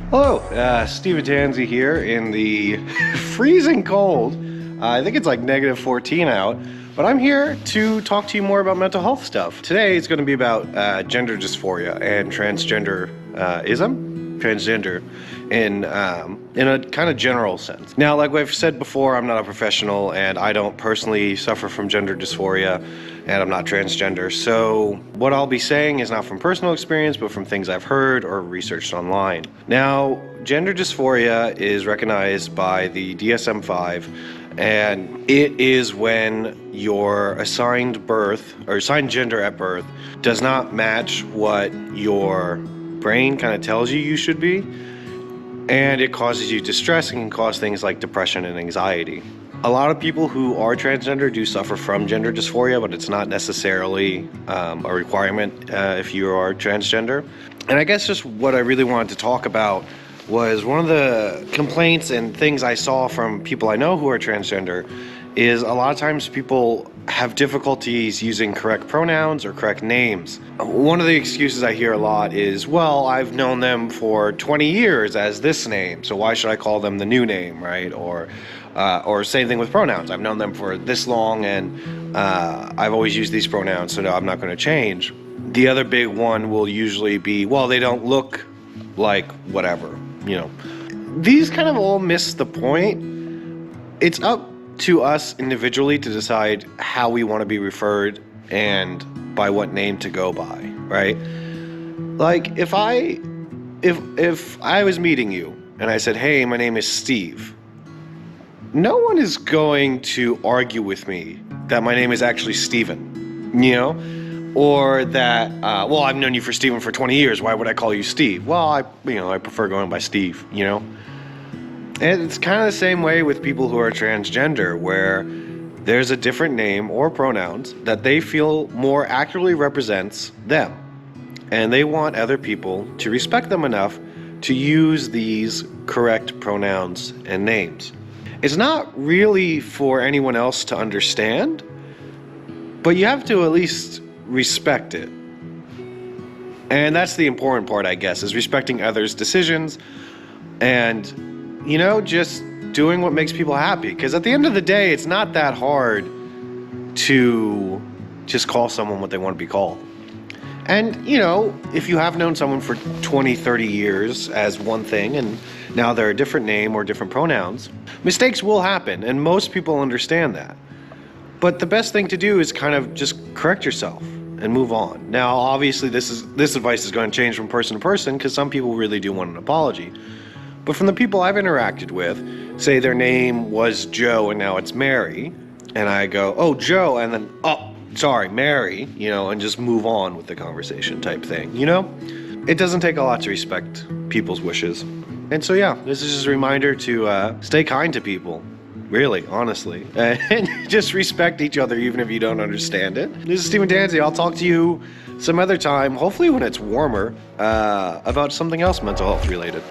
Hello, Steven Tanzi here in the freezing cold. I think it's like -14 out, but I'm here to talk to you more about mental health stuff. Today it's going to be about gender dysphoria and transgender transgender in a kind of general sense. Now, like I've said before, I'm not a professional and I don't personally suffer from gender dysphoria, and I'm not transgender, so what I'll be saying is not from personal experience, but from things I've heard or researched online. Now, gender dysphoria is recognized by the DSM-5, and it is when your assigned gender at birth does not match what your brain kind of tells you should be, and it causes you distress and can cause things like depression and anxiety. A lot of people who are transgender do suffer from gender dysphoria, but it's not necessarily a requirement if you are transgender. And I guess just what I really wanted to talk about was one of the complaints and things I saw from people I know who are transgender is a lot of times people have difficulties using correct pronouns or correct names. One of the excuses I hear a lot is, well, I've known them for 20 years as this name, so why should I call them the new name, right? Or same thing with pronouns. I've known them for this long and I've always used these pronouns, so no, I'm not going to change. The other big one will usually be, well, they don't look like whatever, you know. These kind of all miss the point. It's up to us individually to decide how we want to be referred and by what name to go by, right? Like if I was meeting you and I said, hey, my name is Steve, no one is going to argue with me that my name is actually Steven, you know? Or that, well, I've known you for Steven for 20 years, why would I call you Steve? Well, I prefer going by Steve, you know? And it's kind of the same way with people who are transgender, where there's a different name or pronouns that they feel more accurately represents them. And they want other people to respect them enough to use these correct pronouns and names. It's not really for anyone else to understand, but you have to at least respect it. And that's the important part, I guess, is respecting others' decisions and, you know, just doing what makes people happy. Because at the end of the day, it's not that hard to just call someone what they want to be called. And, you know, if you have known someone for 20, 30 years as one thing, and now they're a different name or different pronouns, mistakes will happen, and most people understand that. But the best thing to do is kind of just correct yourself and move on. Now, obviously, this advice is going to change from person to person, because some people really do want an apology. But from the people I've interacted with, say their name was Joe and now it's Mary, and I go, oh, Joe, and then, oh, sorry, Mary, you know, and just move on with the conversation type thing, you know? It doesn't take a lot to respect people's wishes. And so, yeah, this is just a reminder to stay kind to people, really, honestly, and just respect each other even if you don't understand it. This is Steven Tanzi. I'll talk to you some other time, hopefully when it's warmer, about something else mental health related.